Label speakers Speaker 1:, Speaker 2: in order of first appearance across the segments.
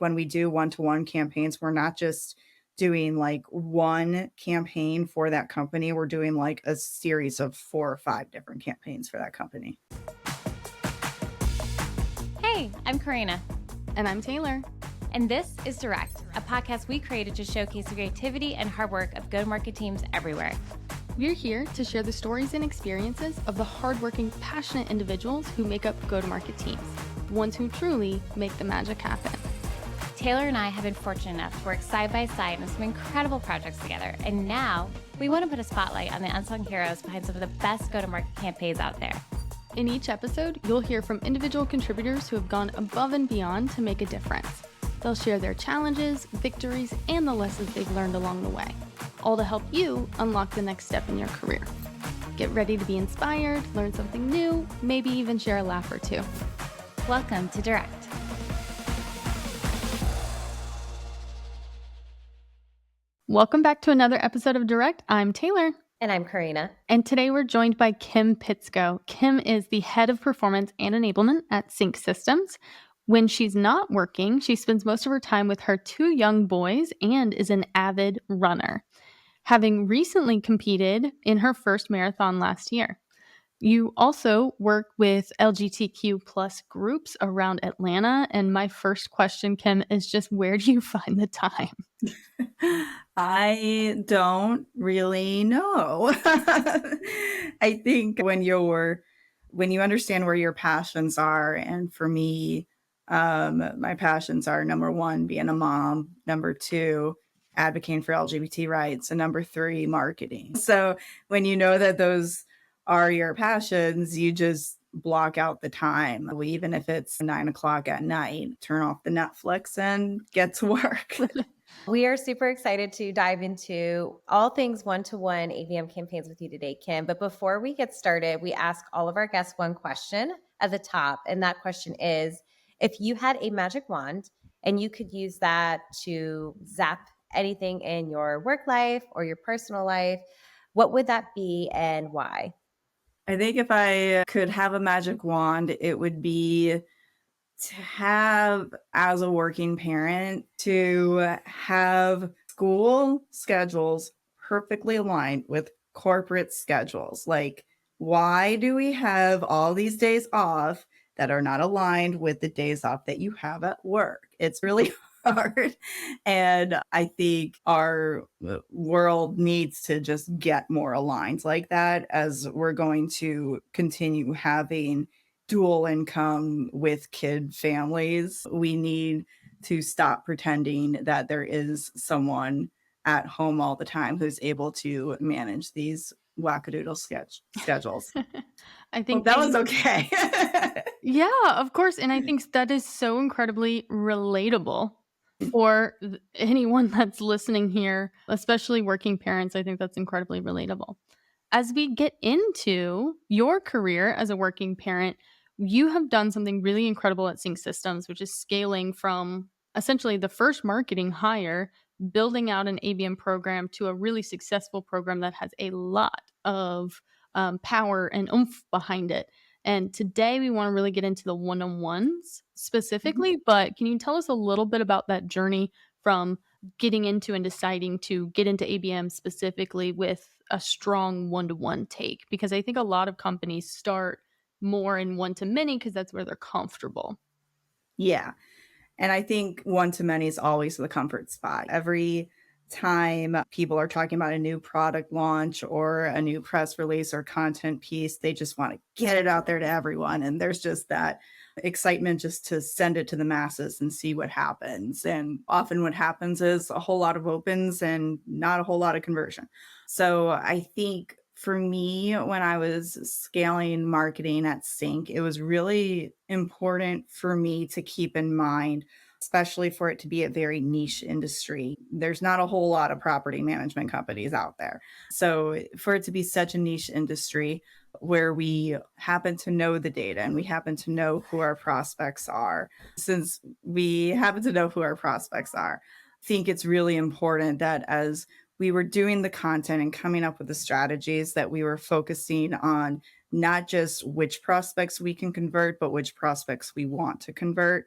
Speaker 1: when we do one-to-one campaigns, we're not just doing like one campaign for that company. We're doing like a series of 4 or 5 different campaigns for that company.
Speaker 2: Hey, I'm Corrina.
Speaker 3: And I'm Taylor.
Speaker 2: And this is Direct, a podcast we created to showcase the creativity and hard work of go-to-market teams everywhere.
Speaker 3: We're here to share the stories and experiences of the hardworking, passionate individuals who make up go-to-market teams, the ones who truly make the magic happen.
Speaker 2: Taylor and I have been fortunate enough to work side by side on some incredible projects together, and now we want to put a spotlight on the unsung heroes behind some of the best go-to-market campaigns out there.
Speaker 3: In each episode, you'll hear from individual contributors who have gone above and beyond to make a difference. They'll share their challenges, victories, and the lessons they've learned along the way, all to help you unlock the next step in your career. Get ready to be inspired, learn something new, maybe even share a laugh or two.
Speaker 2: Welcome to Direct.
Speaker 3: Welcome back to another episode of Direct. I'm Taylor.
Speaker 4: And I'm Corrina.
Speaker 3: And today we're joined by Kim Pitsko. Kim is the head of Performance and Enablement at CINC Systems. When she's not working, she spends most of her time with her 2 young boys and is an avid runner, having recently competed in her first marathon last year. You also work with LGBTQ plus groups around Atlanta. And my first question, Kim, is just where do you find the time?
Speaker 1: I don't really know. I think when you understand where your passions are, and for me, my passions are number 1, being a mom, number 2, advocating for LGBT rights, and number 3, marketing. So when you know that those are your passions, you just block out the time. Even if it's 9:00 at night, turn off the Netflix and get to work.
Speaker 4: We are super excited to dive into all things one-to-one ABM campaigns with you today, Kim. But before we get started, we ask all of our guests one question at the top. And that question is, if you had a magic wand and you could use that to zap anything in your work life or your personal life, what would that be and why?
Speaker 1: I think if I could have a magic wand, it would be to have, as a working parent, to have school schedules perfectly aligned with corporate schedules. Like, why do we have all these days off that are not aligned with the days off that you have at work? It's really hard. And I think our world needs to just get more aligned like that, as we're going to continue having dual income with kid families. We need to stop pretending that there is someone at home all the time who's able to manage these wackadoodle schedules.
Speaker 3: I think
Speaker 1: that was okay.
Speaker 3: Yeah, of course. And I think that is so incredibly relatable for anyone that's listening here, especially working parents. I think that's incredibly relatable. As we get into your career as a working parent, you have done something really incredible at CINC Systems, which is scaling from essentially the first marketing hire, building out an ABM program to a really successful program that has a lot of power and oomph behind it. And today we want to really get into the one-on-ones specifically, but can you tell us a little bit about that journey from getting into and deciding to get into ABM specifically with a strong one-to-one take? Because I think a lot of companies start more in one-to-many because that's where they're comfortable.
Speaker 1: Yeah. And I think one-to-many is always the comfort spot. Every time people are talking about a new product launch or a new press release or content piece, they just want to get it out there to everyone. And there's just that excitement just to send it to the masses and see what happens. And often what happens is a whole lot of opens and not a whole lot of conversion. So I think for me, when I was scaling marketing at CINC, it was really important for me to keep in mind, especially for it to be a very niche industry. There's not a whole lot of property management companies out there. So for it to be such a niche industry where we happen to know the data and we happen to know who our prospects are, since we happen to know who our prospects are, I think it's really important that as we were doing the content and coming up with the strategies, that we were focusing on not just which prospects we can convert, but which prospects we want to convert.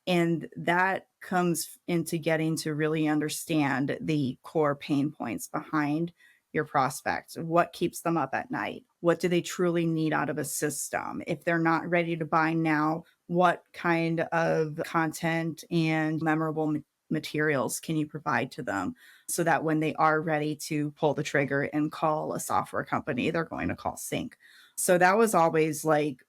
Speaker 1: And that comes into getting to really understand the core pain points behind your prospects. What keeps them up at night? What do they truly need out of a system? If they're not ready to buy now, what kind of content and memorable materials can you provide to them so that when they are ready to pull the trigger and call a software company, they're going to call CINC. So that was always like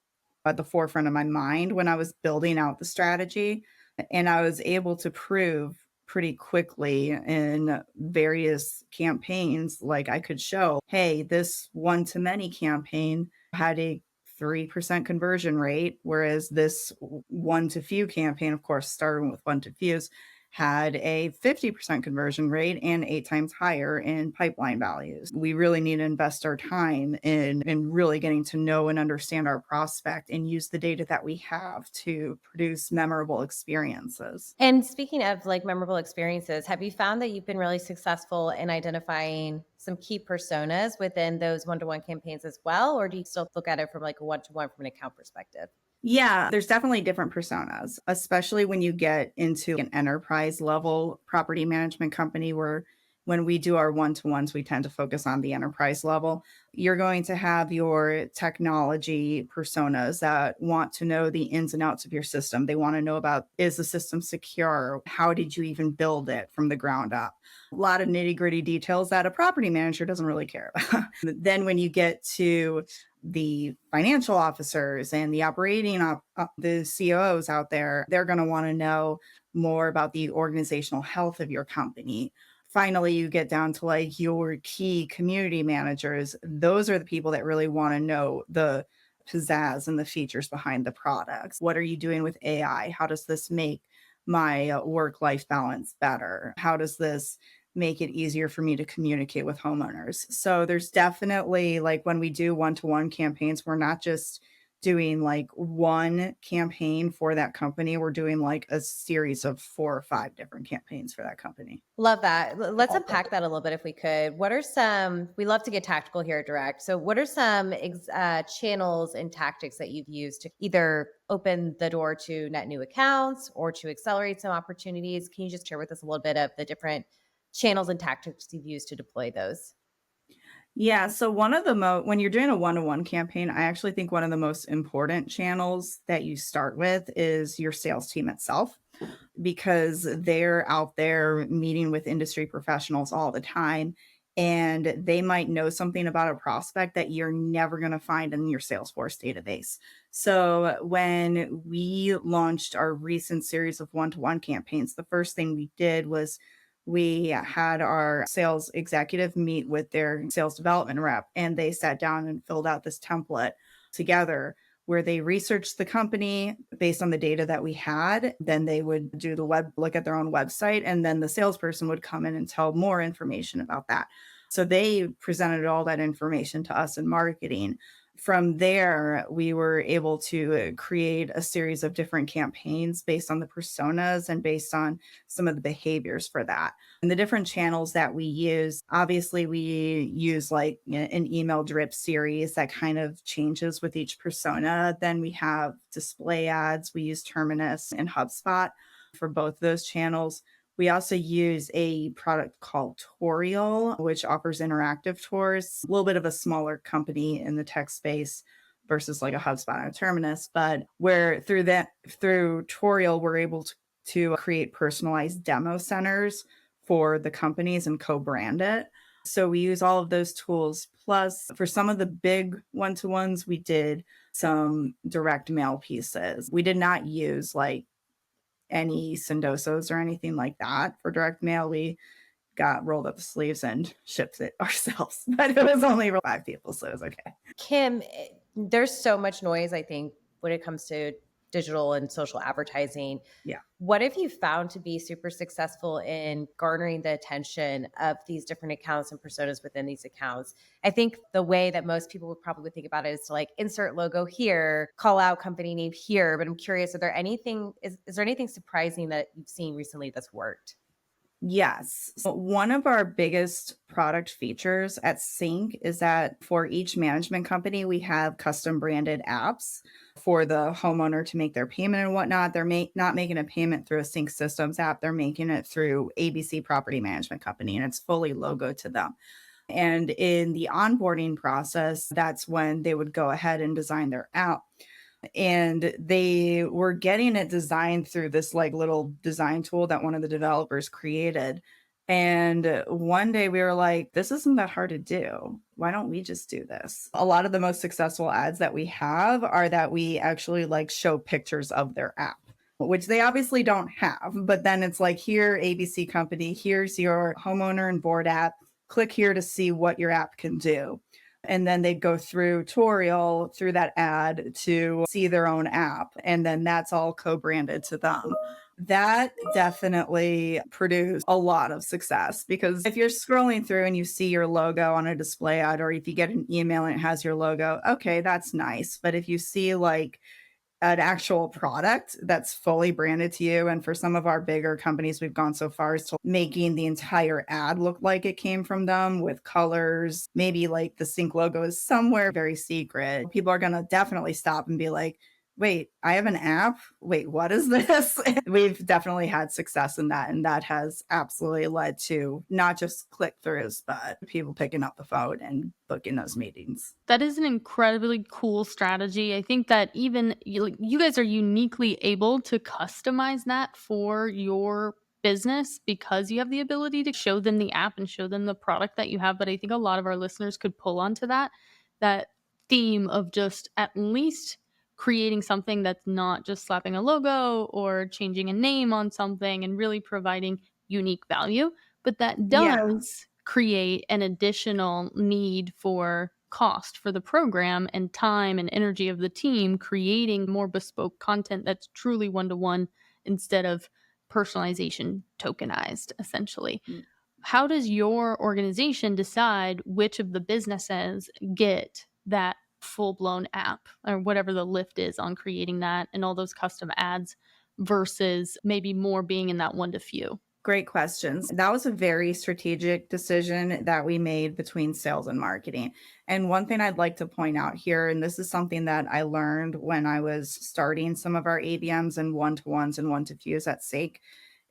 Speaker 1: at the forefront of my mind when I was building out the strategy. And I was able to prove pretty quickly in various campaigns, like I could show, hey, this one to many campaign had a 3% conversion rate, whereas this one to few campaign, of course, starting with one to fews, had a 50% conversion rate and 8 times higher in pipeline values. We really need to invest our time in really getting to know and understand our prospect and use the data that we have to produce memorable experiences.
Speaker 4: And speaking of like memorable experiences, have you found that you've been really successful in identifying some key personas within those one-to-one campaigns as well? Or do you still look at it from like a one-to-one from an account perspective?
Speaker 1: Yeah, there's definitely different personas, especially when you get into an enterprise level property management company where when we do our one-to-ones, we tend to focus on the enterprise level. You're going to have your technology personas that want to know the ins and outs of your system. They want to know about, is the system secure? How did you even build it from the ground up? A lot of nitty-gritty details that a property manager doesn't really care about. Then when you get to the financial officers and the the COOs out there, they're going to want to know more about the organizational health of your company. Finally, you get down to like your key community managers. Those are the people that really want to know the pizzazz and the features behind the products. What are you doing with AI? How does this make my work-life balance better? How does this make it easier for me to communicate with homeowners? So there's definitely like when we do one-to-one campaigns, we're not just doing like one campaign for that company. We're doing like a series of 4 or 5 different campaigns for that company.
Speaker 4: Love that. Let's unpack that a little bit if we could. What are some, we love to get tactical here at Direct. So, what are some channels and tactics that you've used to either open the door to net new accounts or to accelerate some opportunities? Can you just share with us a little bit of the different channels and tactics you've used to deploy those?
Speaker 1: Yeah, so one of the when you're doing a one-to-one campaign, I actually think one of the most important channels that you start with is your sales team itself, because they're out there meeting with industry professionals all the time, and they might know something about a prospect that you're never going to find in your Salesforce database. So when we launched our recent series of one-to-one campaigns, the first thing we did was we had our sales executive meet with their sales development rep, and they sat down and filled out this template together where they researched the company based on the data that we had. Then they would do the look at their own website, and then the salesperson would come in and tell more information about that. So they presented all that information to us in marketing. From there, we were able to create a series of different campaigns based on the personas and based on some of the behaviors for that. And the different channels that we use, obviously, we use like an email drip series that kind of changes with each persona. Then we have display ads. We use Terminus and HubSpot for both those channels. We also use a product called Toriel, which offers interactive tours, a little bit of a smaller company in the tech space versus like a HubSpot and a Terminus. But where through Toriel, we're able to create personalized demo centers for the companies and co-brand it. So we use all of those tools. Plus, for some of the big one-to-ones, we did some direct mail pieces. We did not use like any Sendosos or anything like that for direct mail. We got rolled up the sleeves and shipped it ourselves, but it was only 5 people, so it was okay.
Speaker 4: Kim, there's so much noise, I think, when it comes to digital and social advertising.
Speaker 1: Yeah.
Speaker 4: What have you found to be super successful in garnering the attention of these different accounts and personas within these accounts? I think the way that most people would probably think about it is to like insert logo here, call out company name here. But I'm curious, is there anything surprising that you've seen recently that's worked?
Speaker 1: Yes. So one of our biggest product features at CINC is that for each management company, we have custom branded apps for the homeowner to make their payment and whatnot. They're not making a payment through a CINC Systems app. They're making it through ABC Property Management Company, and it's fully logo to them. And in the onboarding process, that's when they would go ahead and design their app. And they were getting it designed through this like little design tool that one of the developers created. And one day we were like, this isn't that hard to do. Why don't we just do this? A lot of the most successful ads that we have are that we actually like show pictures of their app, which they obviously don't have. But then it's like, here, ABC company, here's your homeowner and board app. Click here to see what your app can do. And then they go through tutorial through that ad to see their own app. And then that's all co-branded to them. That definitely produced a lot of success, because if you're scrolling through and you see your logo on a display ad, or if you get an email and it has your logo, okay, that's nice. But if you see like an actual product that's fully branded to you. And for some of our bigger companies, we've gone so far as to making the entire ad look like it came from them with colors. Maybe like the Sync logo is somewhere very secret. People are going to definitely stop and be like, wait, I have an app. Wait, what is this? We've definitely had success in that. And that has absolutely led to not just click throughs, but people picking up the phone and booking those meetings.
Speaker 3: That is an incredibly cool strategy. I think that even you guys are uniquely able to customize that for your business because you have the ability to show them the app and show them the product that you have. But I think a lot of our listeners could pull onto that theme of just at least creating something that's not just slapping a logo or changing a name on something and really providing unique value. But that
Speaker 1: Yeah.
Speaker 3: does create an additional need for cost for the program and time and energy of the team creating more bespoke content that's truly one-to-one instead of personalization tokenized, essentially. How does your organization decide which of the businesses get that full-blown app or whatever the lift is on creating that and all those custom ads versus maybe more being in that one to few?
Speaker 1: Great questions. That was a very strategic decision that we made between sales and marketing. And one thing I'd like to point out here, and this is something that I learned when I was starting some of our ABMs and one-to-ones and one-to-fews at Sake,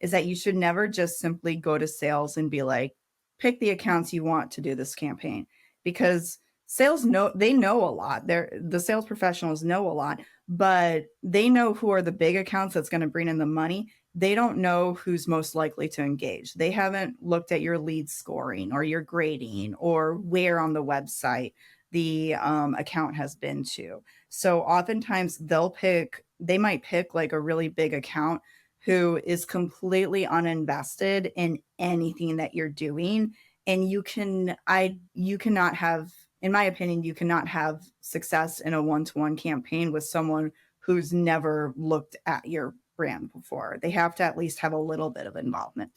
Speaker 1: is that you should never just simply go to sales and be like, pick the accounts you want to do this campaign. Because sales know, they know a lot. The sales professionals know a lot, but they know who are the big accounts that's going to bring in the money. They don't know who's most likely to engage. They haven't looked at your lead scoring or your grading or where on the website the account has been to. So oftentimes they might pick like a really big account who is completely uninvested in anything that you're doing. And you cannot have, in my opinion, you cannot have success in a one-to-one campaign with someone who's never looked at your brand before. They have to at least have a little bit of involvement.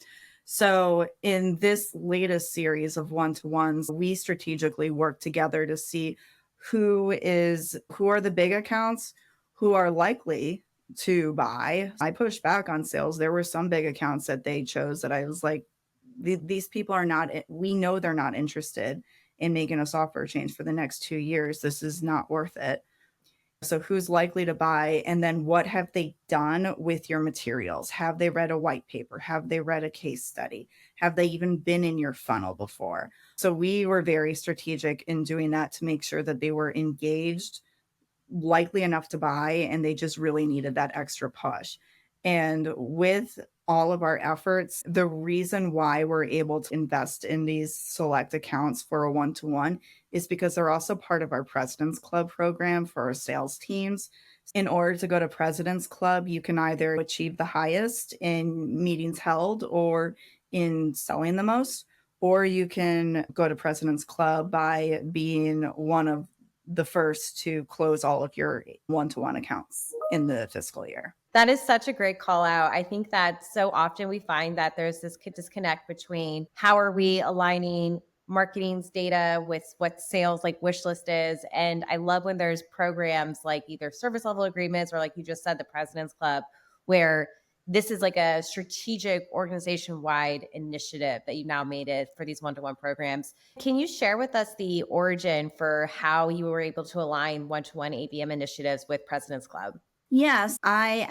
Speaker 1: So in this latest series of one-to-ones, we strategically work together to see who are the big accounts who are likely to buy. I pushed back on sales. There were some big accounts that they chose that I was like, these people are not, we know they're not interested in making a software change for the next 2 years. This is not worth it. So who's likely to buy? And then what have they done with your materials? Have they read a white paper? Have they read a case study? Have they even been in your funnel before? So we were very strategic in doing that to make sure that they were engaged, likely enough to buy, and they just really needed that extra push. And with all of our efforts, the reason why we're able to invest in these select accounts for a one-to-one is because they're also part of our President's Club program for our sales teams. In order to go to President's Club, you can either achieve the highest in meetings held or in selling the most, or you can go to President's Club by being one of the first to close all of your one-to-one accounts in the fiscal year.
Speaker 4: That is such a great call out. I think that so often we find that there's this disconnect between how are we aligning marketing's data with what sales like wish list is. And I love when there's programs like either service level agreements or like you just said, the President's Club, where this is like a strategic organization-wide initiative that you now made it for these one-to-one programs. Can you share with us the origin for how you were able to align one-to-one ABM initiatives with President's Club?
Speaker 1: Yes, I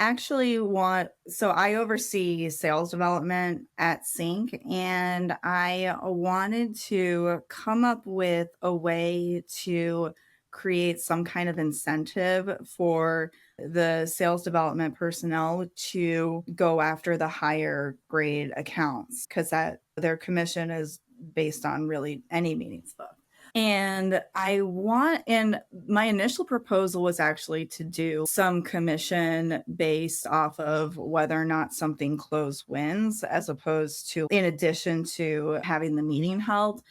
Speaker 1: oversee sales development at CINC, and I wanted to come up with a way to create some kind of incentive for the sales development personnel to go after the higher grade accounts because that their commission is based on really any meetings book. And my initial proposal was actually to do some commission based off of whether or not something closed wins, as opposed to in addition to having the meeting held.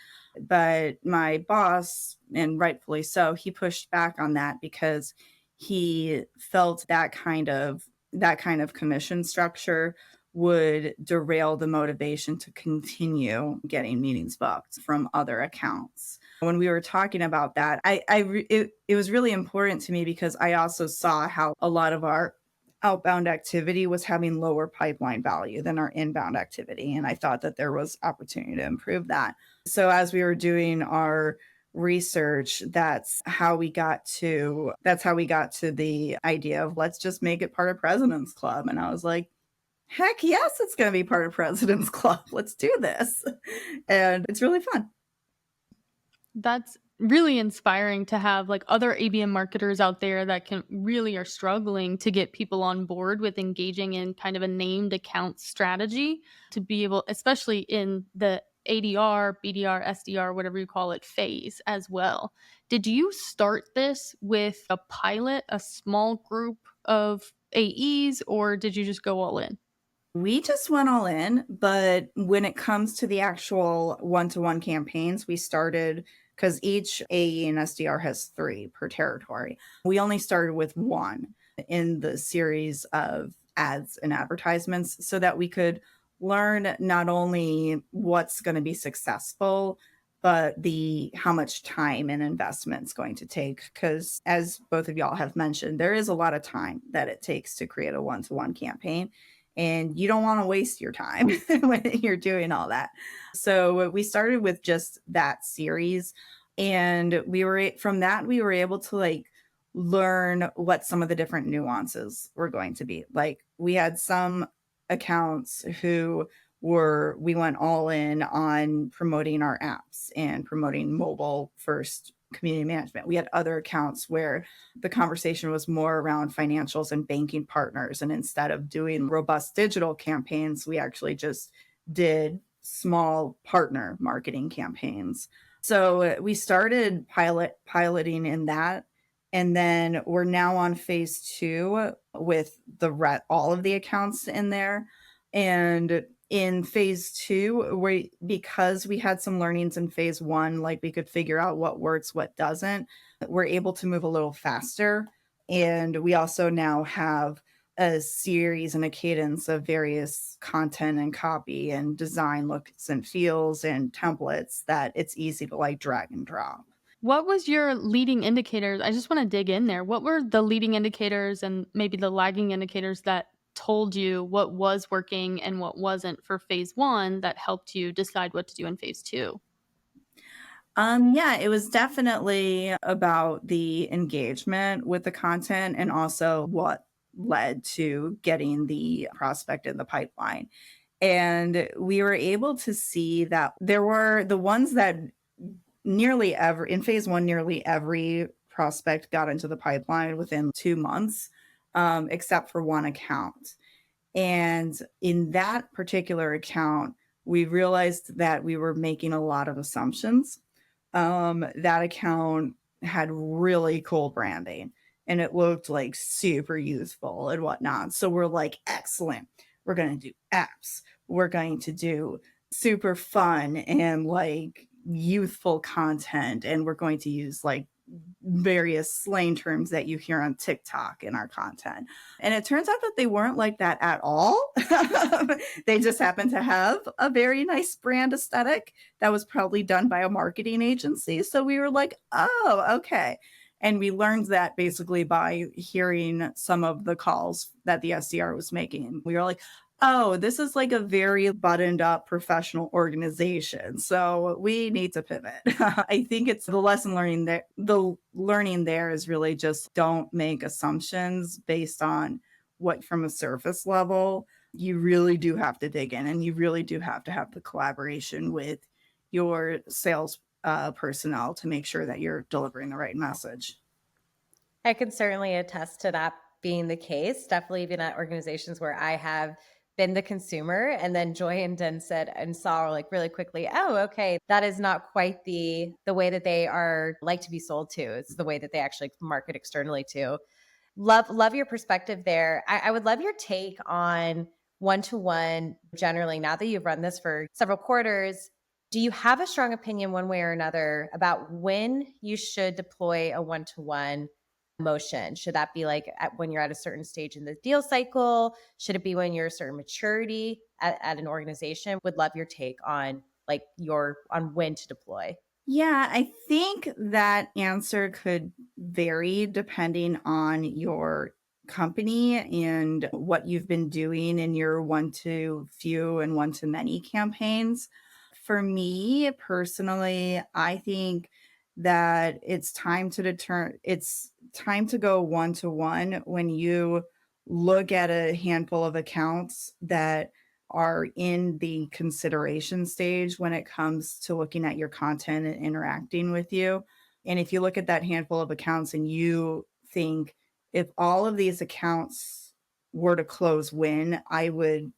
Speaker 1: But my boss, and rightfully so, he pushed back on that because he felt that kind of commission structure would derail the motivation to continue getting meetings booked from other accounts. When we were talking about that, it was really important to me because I also saw how a lot of our outbound activity was having lower pipeline value than our inbound activity. And I thought that there was opportunity to improve that. So as we were doing our research, that's how we got to the idea of let's just make it part of President's Club. And I was like, heck yes, it's going to be part of President's Club. Let's do this. And it's really fun.
Speaker 3: That's really inspiring to have like other ABM marketers out there that can really are struggling to get people on board with engaging in kind of a named account strategy to be able, especially in the ADR, BDR, SDR, whatever you call it, phase as well. Did you start this with a pilot, a small group of AEs, or did you just go all in?
Speaker 1: We just went all in, but when it comes to the actual one-to-one campaigns, we started because each AE and SDR has 3 per territory. We only started with 1 in the series of ads and advertisements so that we could learn not only what's going to be successful, but how much time and investment it's going to take. Because as both of y'all have mentioned, there is a lot of time that it takes to create a one-to-one campaign. And you don't want to waste your time when you're doing all that. So we started with just that series. And we were able to like learn what some of the different nuances were going to be. Like we had some accounts we went all in on promoting our apps and promoting mobile first community management. We had other accounts where the conversation was more around financials and banking partners. And instead of doing robust digital campaigns, we actually just did small partner marketing campaigns. So we started piloting in that. And then we're now on phase 2 with all of the accounts in there. And in phase 2, because we had some learnings in phase 1, like we could figure out what works, what doesn't, we're able to move a little faster. And we also now have a series and a cadence of various content and copy and design looks and feels and templates that it's easy to like drag and drop.
Speaker 3: What was your leading indicators? I just want to dig in there. What were the leading indicators and maybe the lagging indicators that told you what was working and what wasn't for phase 1 that helped you decide what to do in phase 2?
Speaker 1: Yeah, it was definitely about the engagement with the content and also what led to getting the prospect in the pipeline. And we were able to see that there were the ones that in phase 1, nearly every prospect got into the pipeline within 2 months, except for one account. And in that particular account, we realized that we were making a lot of assumptions. That account had really cool branding and it looked like super youthful and whatnot. So we're like, excellent. We're going to do apps. We're going to do super fun and like youthful content. And we're going to use like various slang terms that you hear on TikTok in our content. And it turns out that they weren't like that at all. They just happen to have a very nice brand aesthetic that was probably done by a marketing agency. So we were like, oh, okay. And we learned that basically by hearing some of the calls that the SDR was making. We were like, oh, this is like a very buttoned up professional organization. So we need to pivot. I think it's the lesson learning there. The learning there is really just don't make assumptions based on what from a surface level. You really do have to dig in, and you really do have to have the collaboration with your sales personnel to make sure that you're delivering the right message.
Speaker 4: I can certainly attest to that being the case. Definitely been at organizations where I have been the consumer and then joined and said and saw like really quickly, oh, okay, that is not quite the way that they are like to be sold to. It's the way that they actually market externally to. Love your perspective there. I would love your take on one-to-one generally. Now that you've run this for several quarters, do you have a strong opinion one way or another about when you should deploy a one-to-one motion? Should that be like when you're at a certain stage in the deal cycle? Should it be when you're a certain maturity at an organization? Would love your take on like on when to deploy.
Speaker 1: Yeah, I think that answer could vary depending on your company and what you've been doing in your one to few and one to many campaigns. For me personally, I think that it's time to go one to one when you look at a handful of accounts that are in the consideration stage when it comes to looking at your content and interacting with you. And if you look at that handful of accounts and you think, if all of these accounts were to close when, I would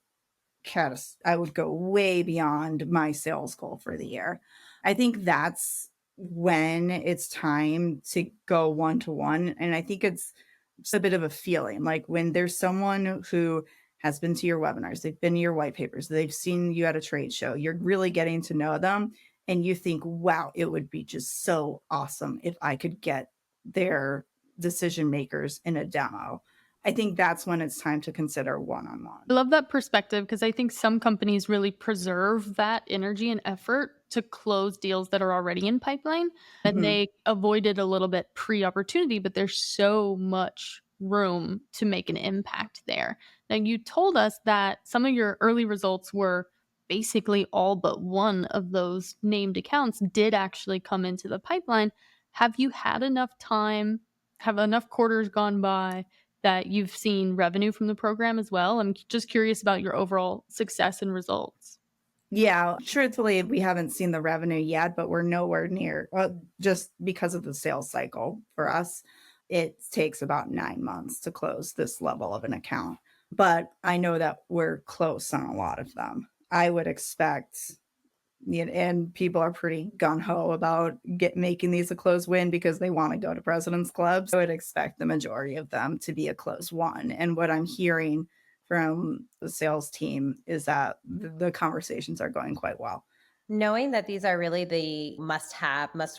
Speaker 1: go way beyond my sales goal for the year. I think that's when it's time to go one to one. And I think it's just a bit of a feeling like when there's someone who has been to your webinars, they've been to your white papers, they've seen you at a trade show, you're really getting to know them. And you think, wow, it would be just so awesome if I could get their decision makers in a demo. I think that's when it's time to consider one on one.
Speaker 3: I love that perspective because I think some companies really preserve that energy and effort to close deals that are already in pipeline, and they avoid it a little bit pre-opportunity, but there's so much room to make an impact there. Now, you told us that some of your early results were basically all but one of those named accounts did actually come into the pipeline. Have you had enough time? Have enough quarters gone by that you've seen revenue from the program as well? I'm just curious about your overall success and results.
Speaker 1: Yeah, truthfully, we haven't seen the revenue yet, but we're nowhere near. Well, just because of the sales cycle for us, it takes about 9 months to close this level of an account. But I know that we're close on a lot of them. I would expect, and people are pretty gung ho about making these a close win because they want to go to President's Club. So I would expect the majority of them to be a close one. And what I'm hearing from the sales team is that the conversations are going quite well.
Speaker 4: Knowing that these are really the must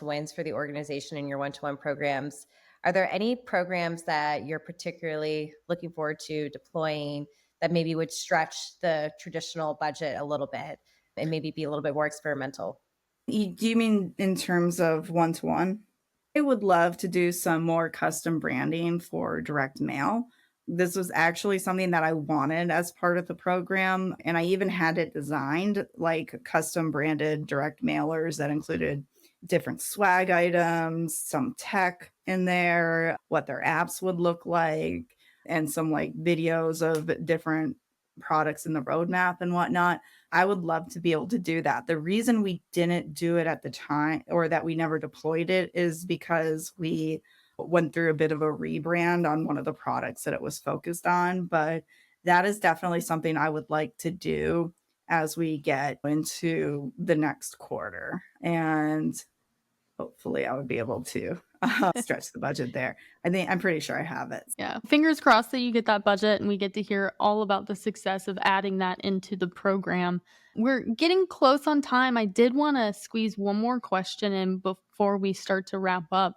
Speaker 4: wins for the organization in your one-to-one programs, are there any programs that you're particularly looking forward to deploying that maybe would stretch the traditional budget a little bit and maybe be a little bit more experimental?
Speaker 1: Do you mean in terms of one to one? I would love to do some more custom branding for direct mail. This was actually something that I wanted as part of the program. And I even had it designed like custom branded direct mailers that included different swag items, some tech in there, what their apps would look like, and some like videos of different products in the roadmap and whatnot. I would love to be able to do that. The reason we didn't do it at the time or that we never deployed it is because we went through a bit of a rebrand on one of the products that it was focused on. But that is definitely something I would like to do as we get into the next quarter. And hopefully I would be able to stretch the budget there. I'm pretty sure I have it.
Speaker 3: Yeah. Fingers crossed that you get that budget and we get to hear all about the success of adding that into the program. We're getting close on time. I did want to squeeze one more question in before we start to wrap up.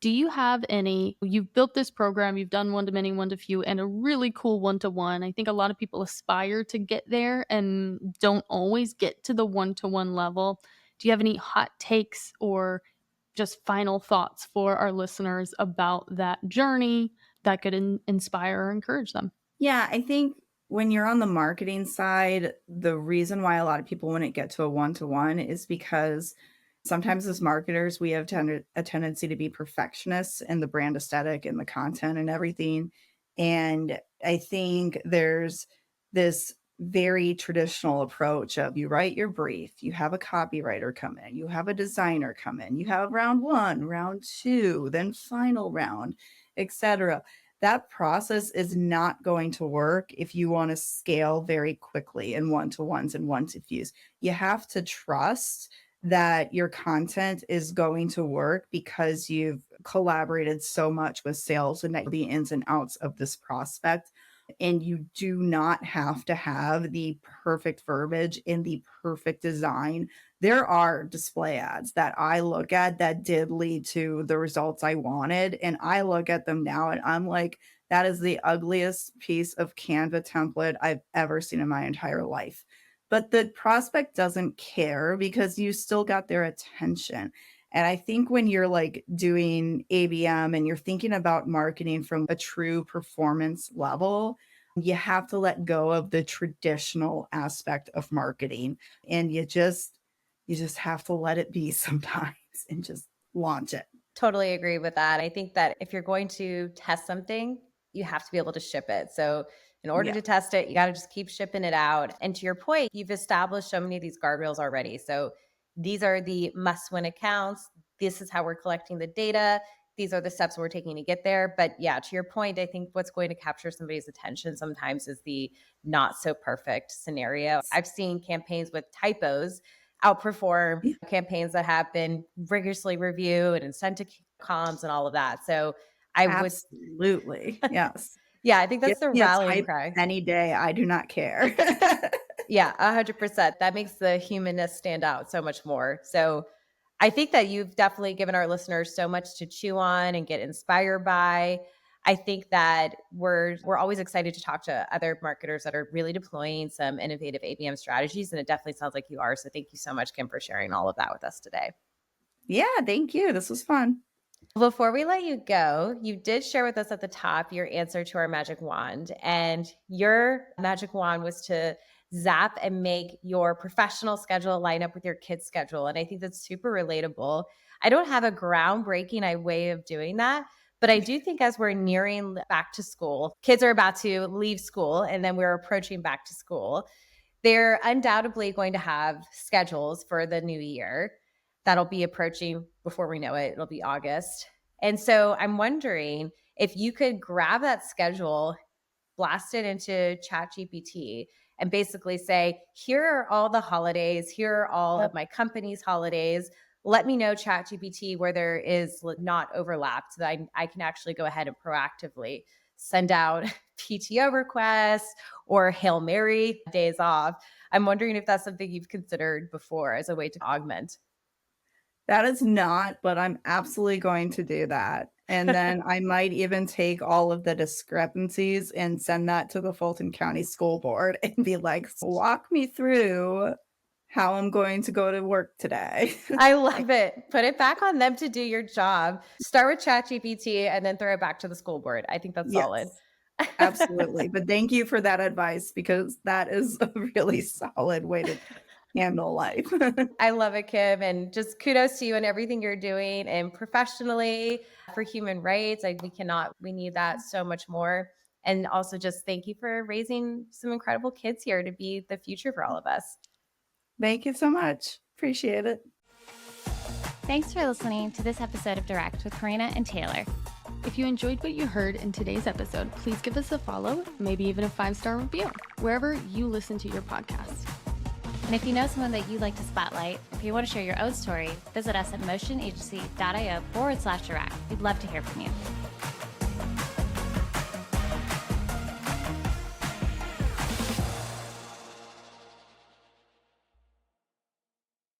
Speaker 3: Do you have you've built this program, you've done one to many, one to few, and a really cool one to one. I think a lot of people aspire to get there and don't always get to the one to one level. Do you have any hot takes or just final thoughts for our listeners about that journey that could inspire or encourage them.
Speaker 1: Yeah, I think when you're on the marketing side, the reason why a lot of people wouldn't get to a one-to-one is because sometimes as marketers, we have a tendency to be perfectionists in the brand aesthetic and the content and everything. And I think there's this very traditional approach of you write your brief, you have a copywriter come in, you have a designer come in, you have round one, round two, then final round, etc. That process is not going to work if you want to scale very quickly in one-to-ones and one-to-fews. You have to trust that your content is going to work because you've collaborated so much with sales and the ins and outs of this prospect. And you do not have to have the perfect verbiage and the perfect design. There are display ads that I look at that did lead to the results I wanted. And I look at them now and I'm like, that is the ugliest piece of Canva template I've ever seen in my entire life. But the prospect doesn't care because you still got their attention. And I think when you're like doing ABM and you're thinking about marketing from a true performance level, you have to let go of the traditional aspect of marketing and you just have to let it be sometimes and just launch it.
Speaker 4: Totally agree with that. I think that if you're going to test something, you have to be able to ship it. So in order
Speaker 1: Yeah.
Speaker 4: to test it, you got to just keep shipping it out. And to your point, you've established so many of these guardrails already. So these are the must-win accounts. This is how we're collecting the data. These are the steps we're taking to get there. But yeah, to your point, I think what's going to capture somebody's attention sometimes is the not so perfect scenario. I've seen campaigns with typos outperform
Speaker 1: Yeah.
Speaker 4: campaigns that have been rigorously reviewed and sent to comms and all of that. So I would,
Speaker 1: Absolutely. Yes.
Speaker 4: yeah, I think
Speaker 1: Give
Speaker 4: that's the
Speaker 1: me a
Speaker 4: rallying
Speaker 1: type
Speaker 4: cry.
Speaker 1: any day. I do not care.
Speaker 4: Yeah, 100%. That makes the humanness stand out so much more. So I think that you've definitely given our listeners so much to chew on and get inspired by. I think that we're always excited to talk to other marketers that are really deploying some innovative ABM strategies, and it definitely sounds like you are. So thank you so much, Kim, for sharing all of that with us today.
Speaker 1: Yeah, thank you. This was fun.
Speaker 4: Before we let you go, you did share with us at the top your answer to our magic wand, and your magic wand was to zap and make your professional schedule line up with your kids' schedule. And I think that's super relatable. I don't have a groundbreaking way of doing that, but I do think as we're nearing back to school, kids are about to leave school and then we're approaching back to school. They're undoubtedly going to have schedules for the new year that'll be approaching before we know it. It'll be August. And so I'm wondering if you could grab that schedule, blast it into ChatGPT, and basically say, here are all the holidays. Here are all of my company's holidays. Let me know, ChatGPT, where there is not overlap so that I can actually go ahead and proactively send out PTO requests or Hail Mary days off. I'm wondering if that's something you've considered before as a way to augment.
Speaker 1: That is not, but I'm absolutely going to do that. And then I might even take all of the discrepancies and send that to the Fulton County School Board and be like, walk me through how I'm going to go to work today.
Speaker 4: I love it. Put it back on them to do your job. Start with ChatGPT and then throw it back to the school board. I think that's solid.
Speaker 1: Yes, absolutely. But thank you for that advice because that is a really solid way to handle life.
Speaker 4: I love it, Kim. And just kudos to you and everything you're doing and professionally for human rights. We need that so much more. And also just thank you for raising some incredible kids here to be the future for all of us.
Speaker 1: Thank you so much. Appreciate it.
Speaker 2: Thanks for listening to this episode of Direct with Corrina and Taylor.
Speaker 3: If you enjoyed what you heard in today's episode, please give us a follow, maybe even a 5-star review, wherever you listen to your podcast.
Speaker 2: And if you know someone that you'd like to spotlight, if you want to share your own story, visit us at motionagency.io/direct. We'd love to hear from you.